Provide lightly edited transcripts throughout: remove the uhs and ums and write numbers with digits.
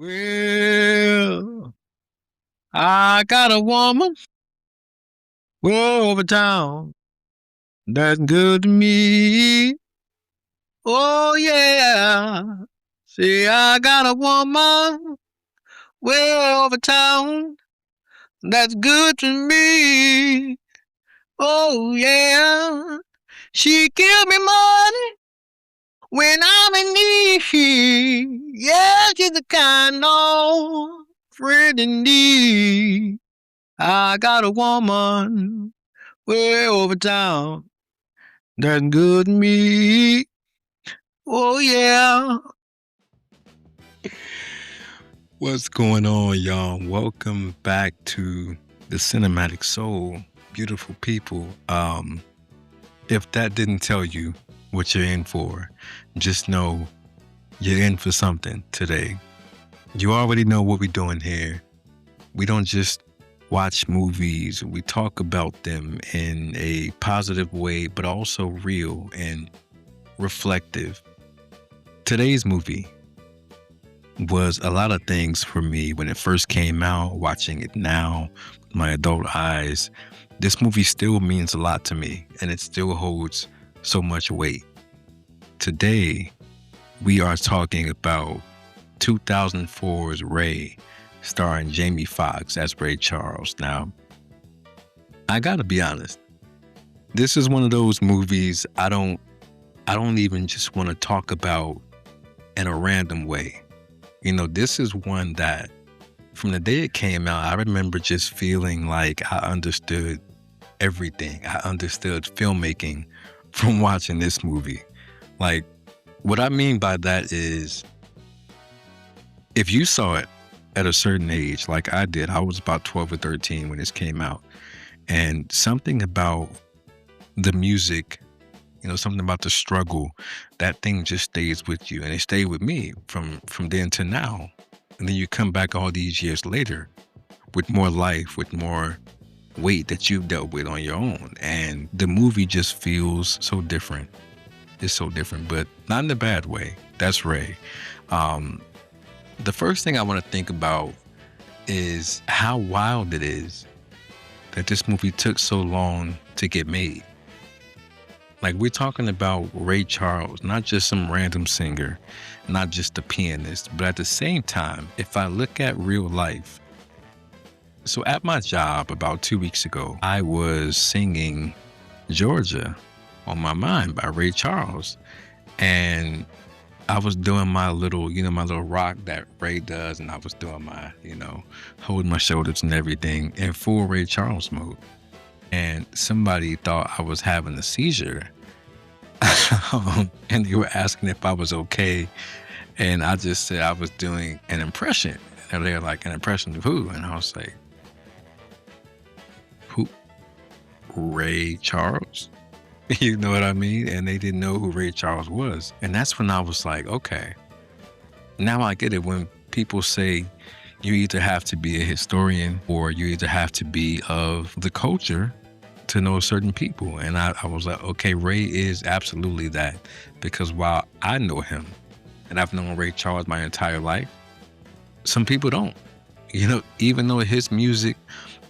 Well, I got a woman way over town that's good to me. Oh, yeah. See, I got a woman way over town that's good to me. Oh, yeah. She give me money when I'm in need. Yeah, she's the kind of friend in need. I got a woman way over town that's good to me. Oh, yeah. What's going on, y'all? Welcome back to the Cinematic Soul. Beautiful people. If that didn't tell you what you're in for, just know you're in for something today. You already know what we're doing here. We don't just watch movies, we talk about them in a positive way, but also real and reflective. Today's movie was a lot of things for me when it first came out. Watching it now with my adult eyes, this movie still means a lot to me, and it still holds so much weight. Today, we are talking about 2004's Ray, starring Jamie Foxx as Ray Charles. Now, I gotta be honest, this is one of those movies I don't even just want to talk about in a random way. You know, this is one that from the day it came out, I remember just feeling like I understood everything. I understood filmmaking from watching this movie. Like, what I mean by that is, if you saw it at a certain age, like I did, I was about 12 or 13 when this came out, and something about the music, something about the struggle, that thing just stays with you, and it stayed with me from then to now. And then you come back all these years later with more life, with more weight that you've dealt with on your own, and the movie just feels so different. It's so different, but not in a bad way. That's Ray. The first thing I want to think about is how wild it is that this movie took so long to get made. Like, we're talking about Ray Charles, not just some random singer, not just a pianist, but at the same time, if I look at real life, so at my job about 2 weeks ago, I was singing Georgia on My Mind by Ray Charles. And I was doing my little, my little rock that Ray does. And I was doing my, holding my shoulders and everything in full Ray Charles mode. And somebody thought I was having a seizure. And they were asking if I was okay. And I just said I was doing an impression. And they were like, an impression of who? And I was like, who? Ray Charles? You know what I mean? And they didn't know who Ray Charles was. And that's when I was like, okay, now I get it. When people say you either have to be a historian or you either have to be of the culture to know certain people. And I was like, okay, Ray is absolutely that. Because while I know him and I've known Ray Charles my entire life, some people don't. Even though his music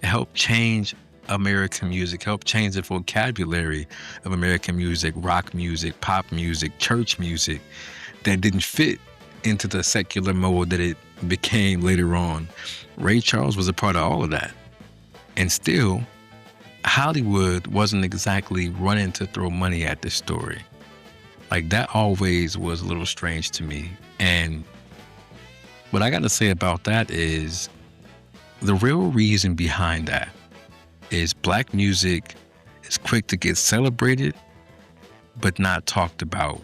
helped change American music, helped change the vocabulary of American music, rock music, pop music, church music, that didn't fit into the secular mode that it became later on. Ray Charles was a part of all of that. And still, Hollywood wasn't exactly running to throw money at this story. Like, that always was a little strange to me. And what I got to say about that is the real reason behind that is Black music is quick to get celebrated, but not talked about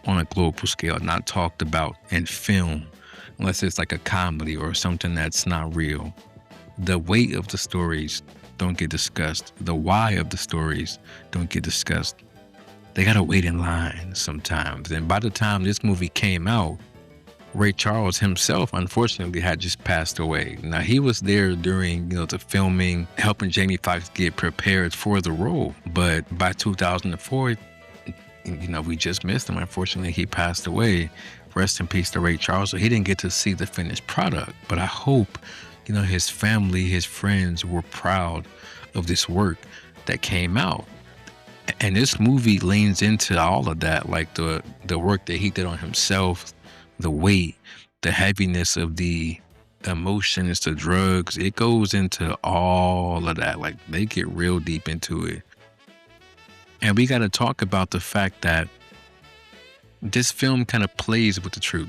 on a global scale, not talked about in film, unless it's like a comedy or something that's not real. The weight of the stories don't get discussed. The why of the stories don't get discussed. They gotta wait in line sometimes. And by the time this movie came out, Ray Charles himself, unfortunately, had just passed away. Now, he was there during, the filming, helping Jamie Foxx get prepared for the role. But by 2004, we just missed him. Unfortunately, he passed away rest in peace to Ray Charles. So he didn't get to see the finished product. But I hope, his family, his friends were proud of this work that came out. And this movie leans into all of that, like the work that he did on himself, the weight, the heaviness of the emotions, the drugs. It goes into all of that. Like they get real deep into it. And we got to talk about the fact that this film kind of plays with the truth.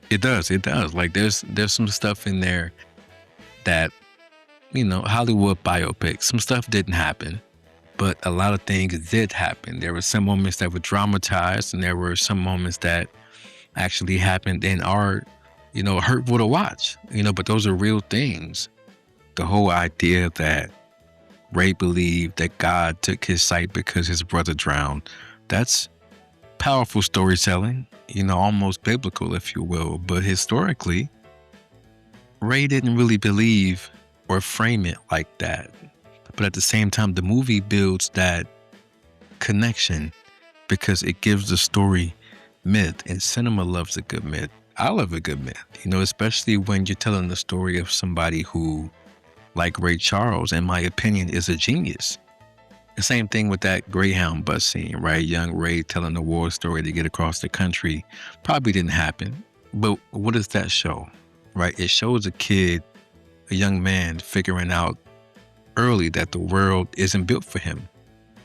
It does. It does. Like there's some stuff in there that, Hollywood biopics, some stuff didn't happen, but a lot of things did happen. There were some moments that were dramatized, and there were some moments that actually happened and are, hurtful to watch, but those are real things. The whole idea that Ray believed that God took his sight because his brother drowned, that's powerful storytelling, almost biblical, if you will. But historically, Ray didn't really believe or frame it like that. But at the same time, the movie builds that connection because it gives the story myth, and cinema loves a good myth. I love a good myth, especially when you're telling the story of somebody who, like Ray Charles, in my opinion, is a genius. The same thing with that Greyhound bus scene, right? Young Ray telling the war story to get across the country probably didn't happen. But what does that show, right? It shows a kid, a young man, figuring out early that the world isn't built for him.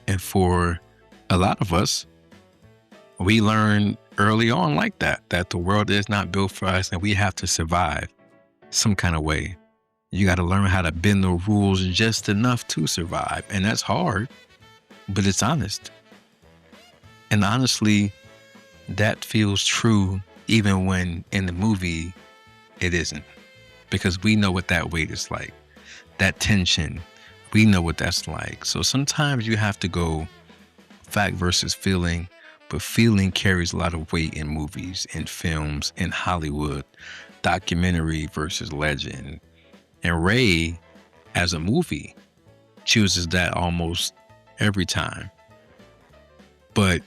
And for a lot of us, we learn early on like that the world is not built for us and we have to survive some kind of way. You got to learn how to bend the rules just enough to survive. And that's hard, but it's honest. And honestly, that feels true even when in the movie it isn't. Because we know what that weight is like. That tension, we know what that's like. So sometimes you have to go fact versus feeling, but feeling carries a lot of weight in movies, in films, in Hollywood, documentary versus legend. And Ray, as a movie, chooses that almost every time. But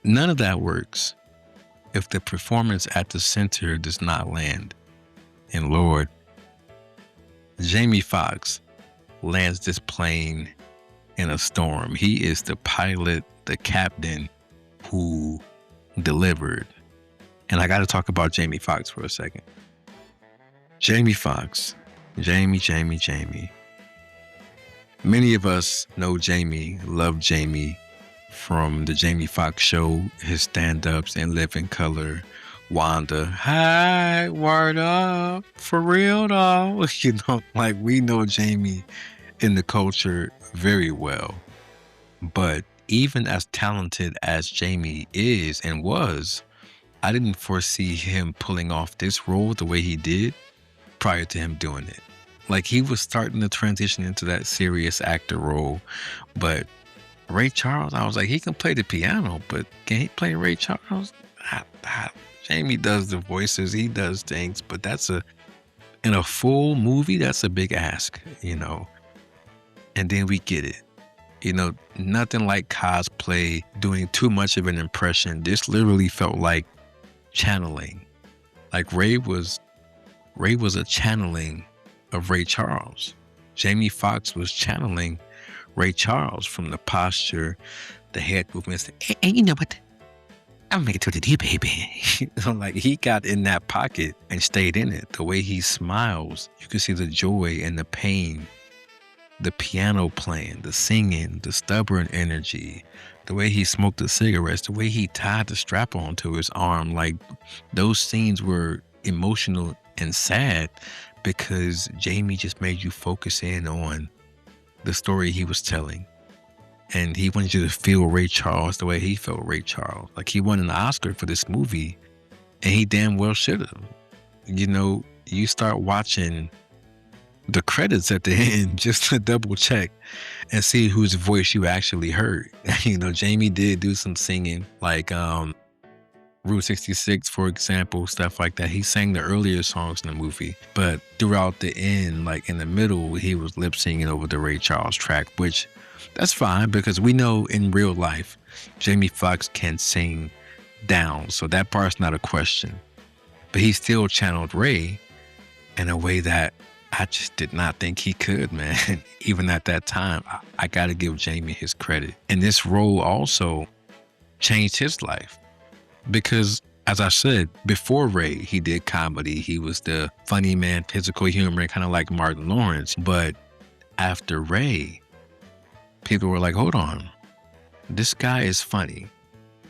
none of that works if the performance at the center does not land. And Lord, Jamie Foxx lands this plane in a storm. He is the pilot, the captain who delivered. And I got to talk about Jamie Foxx for a second. Jamie Foxx. Jamie. Many of us know Jamie, love Jamie from the Jamie Foxx show, his stand-ups in Living Color, Wanda, hi, word up, for real though. Like we know Jamie in the culture very well. But even as talented as Jamie is and was, I didn't foresee him pulling off this role the way he did prior to him doing it. Like he was starting to transition into that serious actor role. But Ray Charles, I was like, he can play the piano, but can he play Ray Charles? Jamie does the voices, he does things, but in a full movie, that's a big ask, And then we get it. Nothing like cosplay, doing too much of an impression. This literally felt like channeling. Like Ray was a channeling of Ray Charles. Jamie Foxx was channeling Ray Charles from the posture, the head movements. And you know what? I'm gonna make it to the D, baby. Like he got in that pocket and stayed in it. The way he smiles, you can see the joy and the pain, the piano playing, the singing, the stubborn energy, the way he smoked the cigarettes, the way he tied the strap onto his arm. Like those scenes were emotional and sad because Jamie just made you focus in on the story he was telling. And he wanted you to feel Ray Charles the way he felt Ray Charles. Like he won an Oscar for this movie and he damn well should have. You start watching the credits at the end just to double check and see whose voice you actually heard. Jamie did do some singing, like Route 66, for example, stuff like that. He sang the earlier songs in the movie, but throughout the end, like in the middle, he was lip singing over the Ray Charles track, which that's fine because we know in real life, Jamie Foxx can sing down. So that part's not a question. But he still channeled Ray in a way that I just did not think he could, man. Even at that time, I got to give Jamie his credit. And this role also changed his life because, as I said, before Ray, he did comedy. He was the funny man, physical humor, kind of like Martin Lawrence. But after Ray, people were like, hold on, this guy is funny,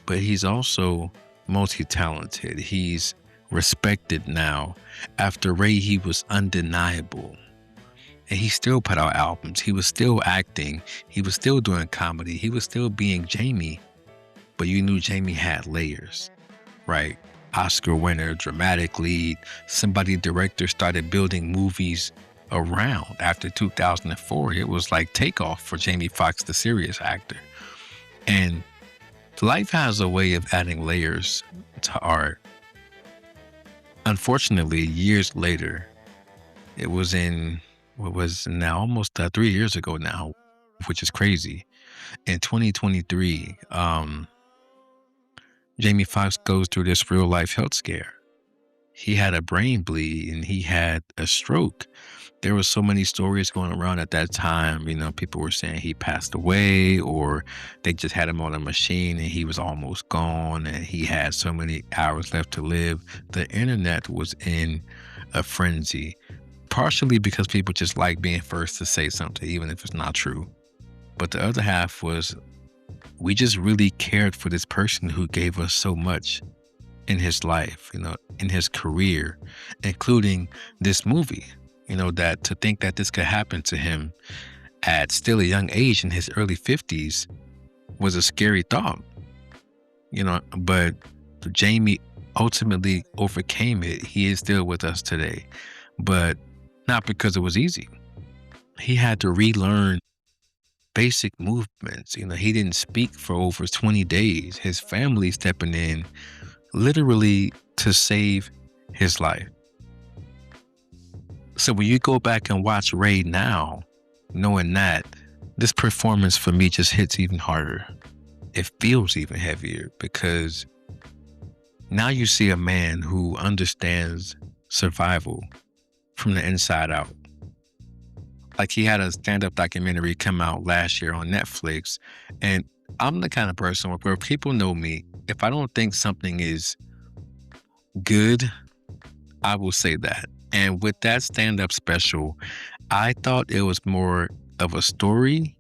but he's also multi-talented. He's respected now. After Ray, he was undeniable. And he still put out albums. He was still acting. He was still doing comedy. He was still being Jamie. But you knew Jamie had layers, right? Oscar winner, dramatic lead, somebody director started building movies around. After 2004, it was like takeoff for Jamie Foxx, the serious actor. And life has a way of adding layers to art. Unfortunately, years later, it was in what was now almost 3 years ago now, which is crazy. In 2023, Jamie Foxx goes through this real life health scare. He had a brain bleed and he had a stroke. There were so many stories going around at that time. You know, people were saying he passed away or they just had him on a machine and he was almost gone and he had so many hours left to live. The internet was in a frenzy, partially because people just like being first to say something, even if it's not true. But the other half was we just really cared for this person who gave us so much in his life, you know, in his career, including this movie, you know, that to think that this could happen to him at still a young age in his early 50s was a scary thought, you know, but Jamie ultimately overcame it. He is still with us today, but not because it was easy. He had to relearn basic movements. You know, he didn't speak for over 20 days. His family stepping in literally to save his life. So when you go back and watch Ray now, knowing that, this performance for me just hits even harder. It feels even heavier because now you see a man who understands survival from the inside out. Like he had a stand-up documentary come out last year on Netflix. And I'm the kind of person where people know me. If I don't think something is good, I will say that. And with that stand-up special, I thought it was more of a story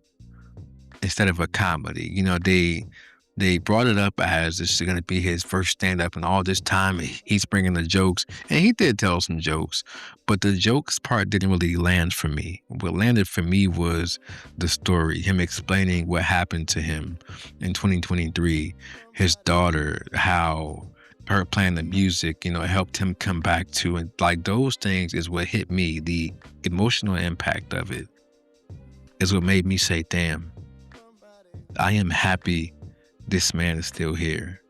instead of a comedy. You know, they brought it up as this is going to be his first stand-up and all this time he's bringing the jokes. And he did tell some jokes, but the jokes part didn't really land for me. What landed for me was the story, him explaining what happened to him in 2023, his daughter, how her playing the music, you know, helped him come back to, and like those things is what hit me. The emotional impact of it is what made me say, damn, I am happy this man is still here.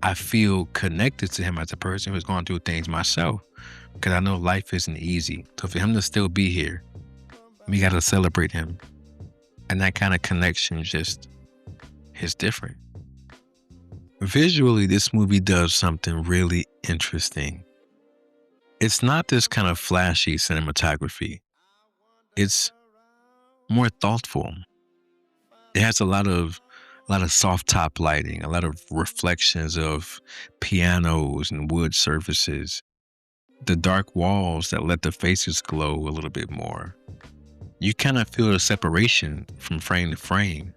I feel connected to him as a person who's gone through things myself because I know life isn't easy. So for him to still be here, we got to celebrate him. And that kind of connection just is different. Visually, this movie does something really interesting. It's not this kind of flashy cinematography. It's more thoughtful. It has a lot of soft top lighting, a lot of reflections of pianos and wood surfaces, the dark walls that let the faces glow a little bit more. You kind of feel the separation from frame to frame.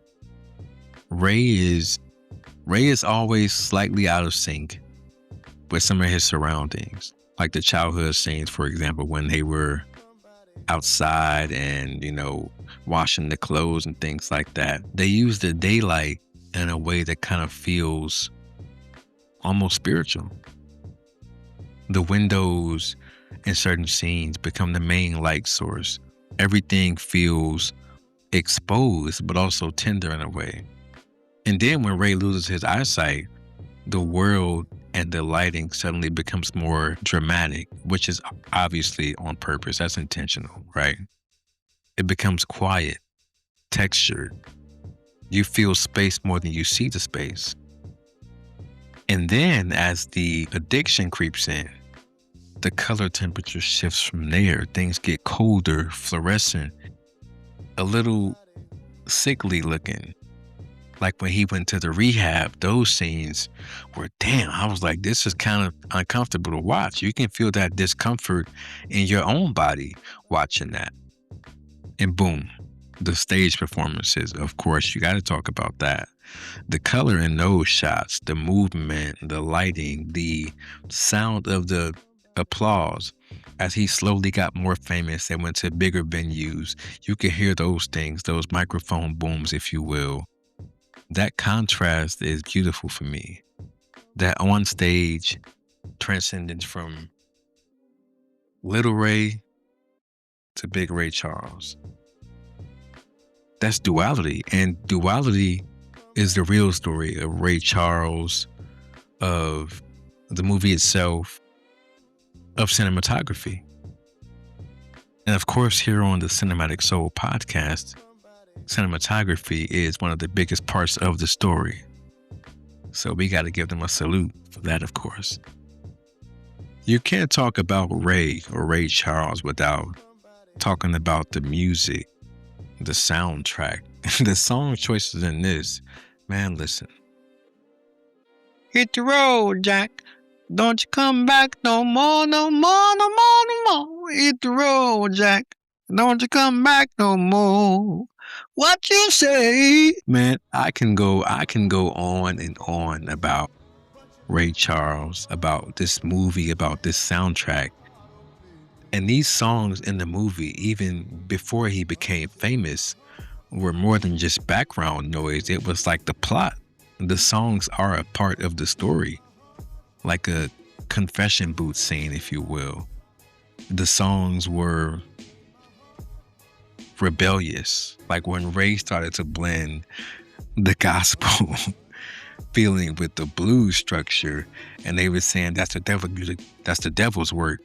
Ray is always slightly out of sync with some of his surroundings, like the childhood scenes, for example, when they were outside and, you know, washing the clothes and things like that. They use the daylight in a way that kind of feels almost spiritual. The windows in certain scenes become the main light source. Everything feels exposed, but also tender in a way. And then when Ray loses his eyesight, the world and the lighting suddenly becomes more dramatic, which is obviously on purpose. That's intentional, right? It becomes quiet, textured. You feel space more than you see the space. And then as the addiction creeps in, the color temperature shifts from there. Things get colder, fluorescent, a little sickly looking. Like when he went to the rehab, those scenes were, damn, I was like, this is kind of uncomfortable to watch. You can feel that discomfort in your own body watching that. And boom, the stage performances, of course, you got to talk about that. The color in those shots, the movement, the lighting, the sound of the applause as he slowly got more famous and went to bigger venues. You could hear those things, those microphone booms, if you will. That contrast is beautiful for me. That on stage transcendence from Little Ray to Big Ray Charles. That's duality. And duality is the real story of Ray Charles, of the movie itself, of cinematography. And of course, here on the Cinematic Soul podcast, cinematography is one of the biggest parts of the story. So we got to give them a salute for that, of course. You can't talk about Ray or Ray Charles without talking about the music, the soundtrack, the song choices in this. Man, listen. Hit the road, Jack. Don't you come back no more, no more, no more, no more. Hit the road, Jack. Don't you come back no more. What you say? Man, I can go on and on about Ray Charles, about this movie, about this soundtrack. And these songs in the movie, even before he became famous, were more than just background noise. It was like the plot. The songs are a part of the story, like a confession booth scene, if you will. The songs were rebellious, like when Ray started to blend the gospel feeling with the blues structure, and they were saying that's the devil music, that's the devil's work.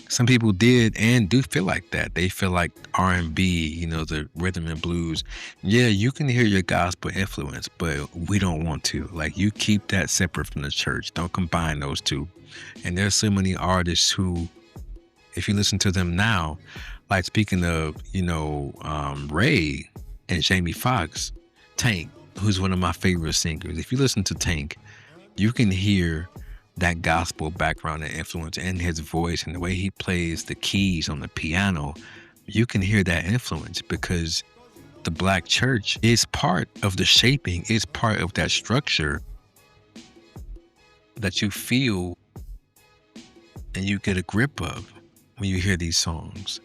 Some people did and do feel like that. They feel like R&B, the rhythm and blues. Yeah, you can hear your gospel influence, but we don't want to. Like, you keep that separate from the church. Don't combine those two. And there's so many artists who, if you listen to them now, like speaking of, Ray and Jamie Foxx, Tank, who's one of my favorite singers. If you listen to Tank, you can hear that gospel background and influence in his voice and the way he plays the keys on the piano. You can hear that influence because the Black church is part of the shaping, is part of that structure that you feel and you get a grip of when you hear these songs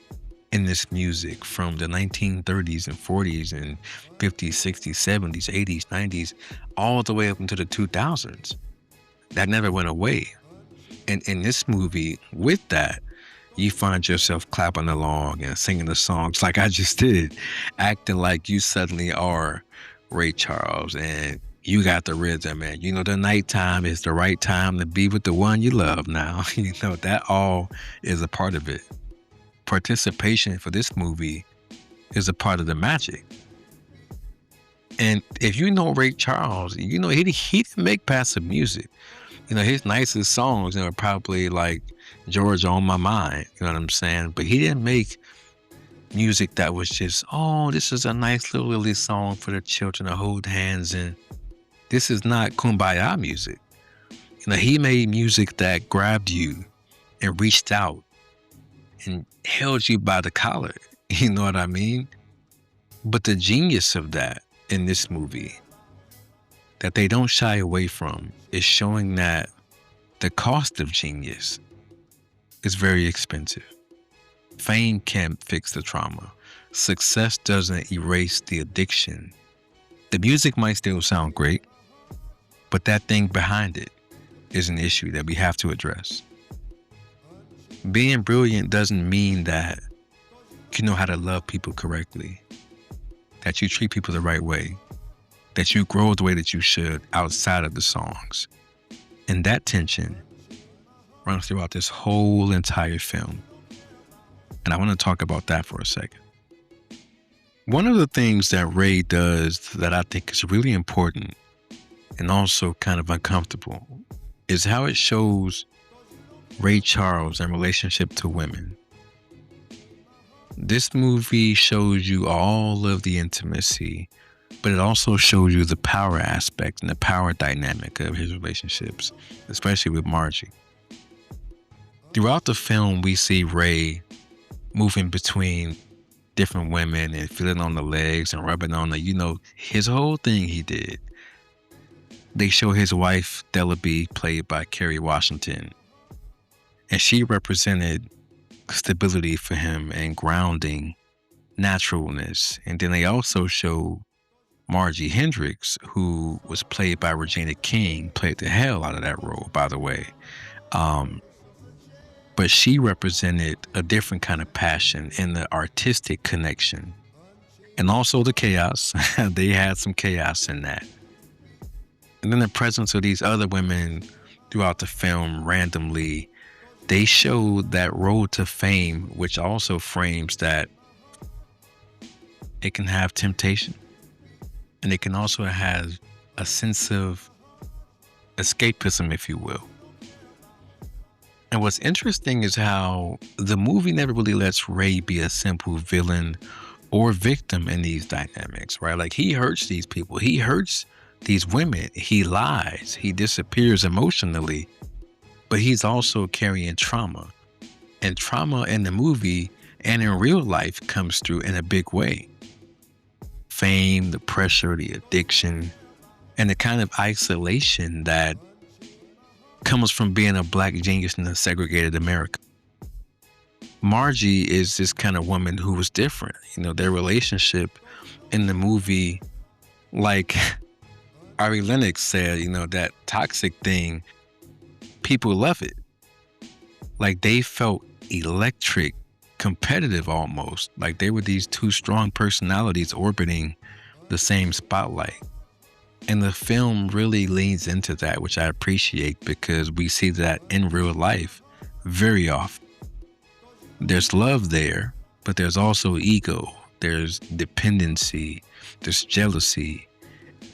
in this music from the 1930s and 40s and 50s, 60s, 70s, 80s, 90s, all the way up into the 2000s. That never went away. And in this movie, with that, you find yourself clapping along and singing the songs like I just did, acting like you suddenly are Ray Charles and you got the rhythm, and the nighttime is the right time to be with the one you love now. That all is a part of it. Participation for this movie is a part of the magic. And if you know Ray Charles, he didn't make passive music. His nicest songs are probably like Georgia on My Mind, you know what I'm saying? But he didn't make music that was just, oh, this is a nice little Lily song for the children to hold hands in. This is not kumbaya music. He made music that grabbed you and reached out and held you by the collar. You know what I mean? But the genius of that in this movie that they don't shy away from is showing that the cost of genius is very expensive. Fame can't fix the trauma. Success doesn't erase the addiction. The music might still sound great, but that thing behind it is an issue that we have to address. Being brilliant doesn't mean that you know how to love people correctly, that you treat people the right way, that you grow the way that you should outside of the songs. And that tension runs throughout this whole entire film. And I want to talk about that for a second. One of the things that Ray does that I think is really important and also kind of uncomfortable is how it shows Ray Charles in relationship to women. This movie shows you all of the intimacy, but it also shows you the power aspect and the power dynamic of his relationships, especially with Margie. Throughout the film, we see Ray moving between different women and feeling on the legs and rubbing on his whole thing he did. They show his wife, Dellaby, played by Kerry Washington, and she represented stability for him and grounding, naturalness. And then they also show Margie Hendricks, who was played by Regina King, played the hell out of that role, by the way. But she represented a different kind of passion and the artistic connection. And also the chaos. They had some chaos in that. And then the presence of these other women throughout the film randomly, they showed that road to fame, which also frames that it can have temptation. And it can also have a sense of escapism, if you will. And what's interesting is how the movie never really lets Ray be a simple villain or victim in these dynamics, right? Like, he hurts these people. He hurts these women. He lies. He disappears emotionally. But he's also carrying trauma. And trauma in the movie and in real life comes through in a big way. Fame, the pressure, the addiction, and the kind of isolation that comes from being a black genius in a segregated America. Margie is this kind of woman who was different. Their relationship in the movie, like Ari Lennox said, that toxic thing, people love it. Like, they felt electric, competitive almost. Like they were these two strong personalities orbiting the same spotlight. And the film really leans into that, which I appreciate because we see that in real life very often. There's love there, but there's also ego, there's dependency, there's jealousy,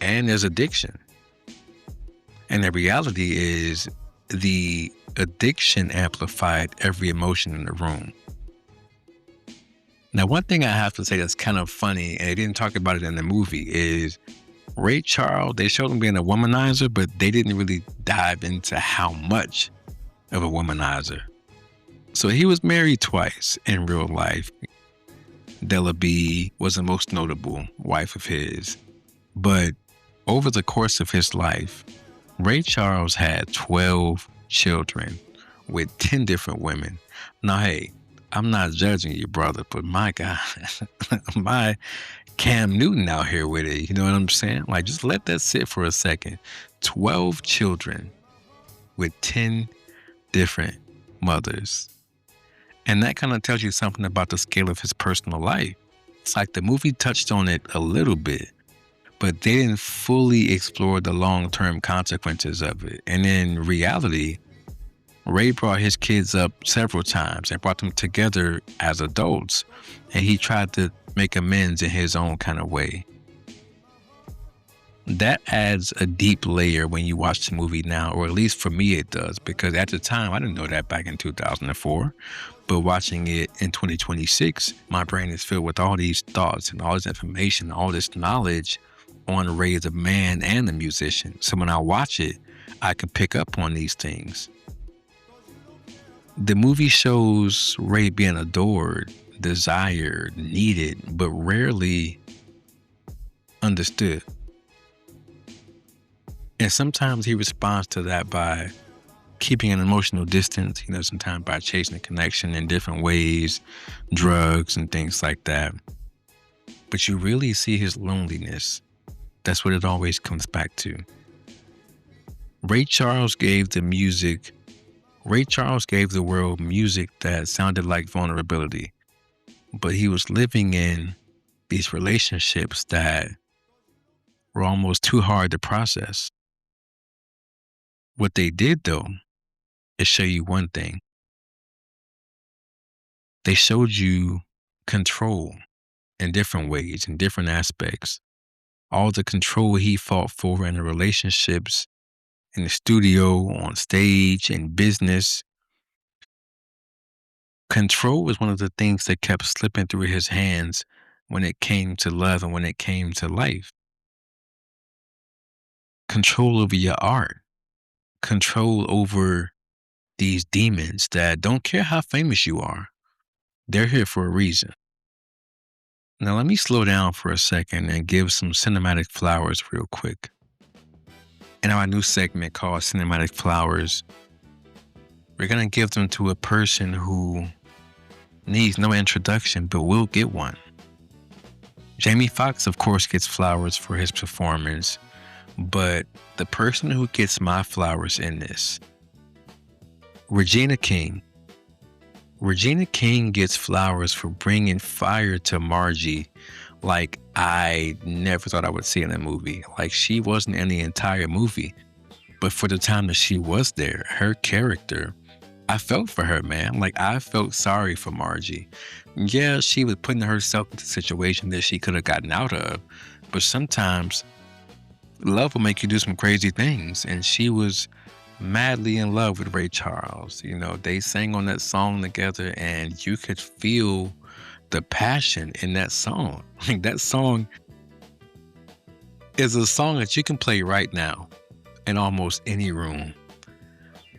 and there's addiction. And the reality is the addiction amplified every emotion in the room. Now, one thing I have to say that's kind of funny, and they didn't talk about it in the movie, is Ray Charles, they showed him being a womanizer, but they didn't really dive into how much of a womanizer. So he was married twice in real life. Dellaby was the most notable wife of his. But over the course of his life, Ray Charles had 12 children with 10 different women. Now, hey, I'm not judging you, brother, but my God, my Cam Newton out here with it. You know what I'm saying? Like, just let that sit for a second. 12 children with 10 different mothers. And that kind of tells you something about the scale of his personal life. It's like the movie touched on it a little bit, but they didn't fully explore the long-term consequences of it. And in reality, Ray brought his kids up several times and brought them together as adults. And he tried to make amends in his own kind of way. That adds a deep layer when you watch the movie now, or at least for me it does, because at the time, I didn't know that back in 2004. But watching it in 2026, my brain is filled with all these thoughts and all this information, all this knowledge on Ray as a man and a musician. So when I watch it, I can pick up on these things. The movie shows Ray being adored, desired, needed, but rarely understood. And sometimes he responds to that by keeping an emotional distance, sometimes by chasing a connection in different ways, drugs and things like that. But you really see his loneliness. That's what it always comes back to. Ray Charles gave the world music that sounded like vulnerability, but he was living in these relationships that were almost too hard to process. What they did, though, is show you one thing. They showed you control in different ways, in different aspects. All the control he fought for in the relationships in the studio, on stage, in business. Control was one of the things that kept slipping through his hands when it came to love and when it came to life. Control over your art, control over these demons that don't care how famous you are. They're here for a reason. Now, let me slow down for a second and give some cinematic flowers real quick. In our new segment called Cinematic Flowers, we're going to give them to a person who needs no introduction but will get one. Jamie Foxx, of course, gets flowers for his performance, but the person who gets my flowers in this, Regina King. Regina King gets flowers for bringing fire to Margie like I never thought I would see in a movie. Like, she wasn't in the entire movie, but for the time that she was there, her character, I felt for her, man. Like, I felt sorry for Margie. Yeah, she was putting herself into a situation that she could have gotten out of, but sometimes love will make you do some crazy things, and she was madly in love with Ray Charles. You know, they sang on that song together, and you could feel the passion in that song. Like, that song is a song that you can play right now in almost any room.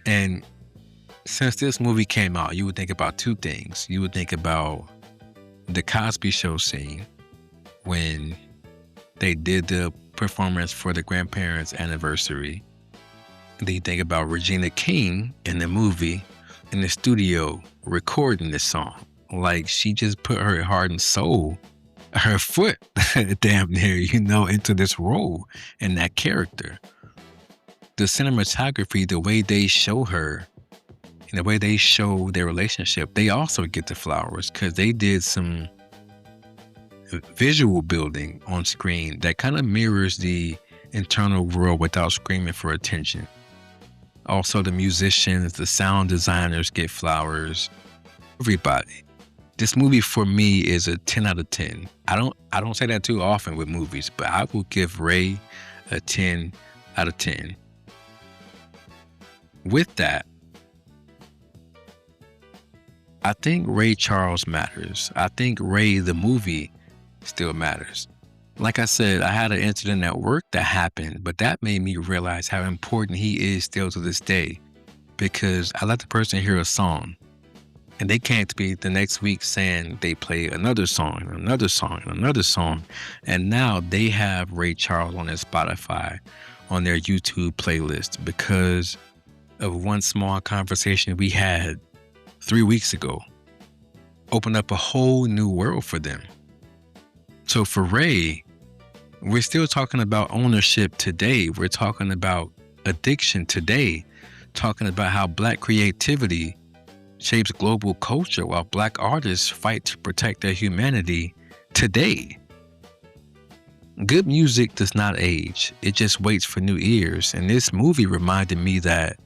And since this movie came out, you would think about two things. You would think about the Cosby Show scene when they did the performance for the grandparents' anniversary. Then you think about Regina King in the movie, in the studio, recording this song. Like, she just put her heart and soul, her foot, damn near, you know, into this role and that character. The cinematography, the way they show her, and the way they show their relationship, they also get the flowers because they did some visual building on screen that kind of mirrors the internal world without screaming for attention. Also, the musicians, the sound designers get flowers. Everybody. This movie for me is a 10 out of 10. I don't say that too often with movies, but I will give Ray a 10 out of 10. With that, I think Ray Charles matters. I think Ray, the movie, still matters. Like I said, I had an incident at work that happened, but that made me realize how important he is still to this day, because I let the person hear a song and they came to me the next week saying they play another song, and another song, and another song. And now they have Ray Charles on their Spotify, on their YouTube playlist because of one small conversation we had 3 weeks ago. Opened up a whole new world for them. So for Ray, we're still talking about ownership today. We're talking about addiction today, talking about how Black creativity shapes global culture while Black artists fight to protect their humanity today. Good music does not age. It just waits for new ears. And this movie reminded me that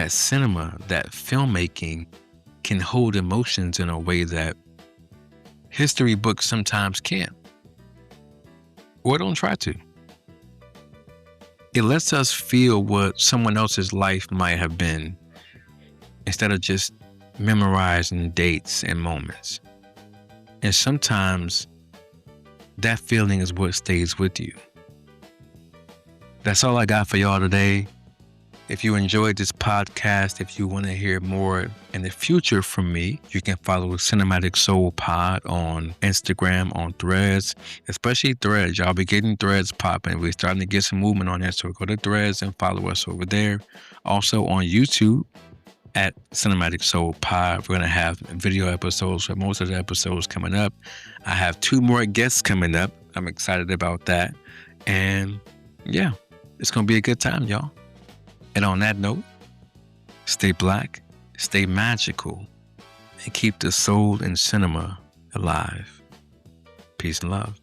cinema, that filmmaking can hold emotions in a way that history books sometimes can't. Or don't try to. It lets us feel what someone else's life might have been instead of just memorizing dates and moments. And sometimes that feeling is what stays with you. That's all I got for y'all today. If you enjoyed this podcast, if you want to hear more in the future from me, you can follow Cinematic Soul Pod on Instagram, on Threads, especially Threads. Y'all be getting Threads popping. We're starting to get some movement on that, so go to Threads and follow us over there. Also on YouTube at Cinematic Soul Pod. We're going to have video episodes for most of the episodes coming up. I have 2 more guests coming up. I'm excited about that. And yeah, it's going to be a good time, y'all. And on that note, stay Black, stay magical, and keep the soul in cinema alive. Peace and love.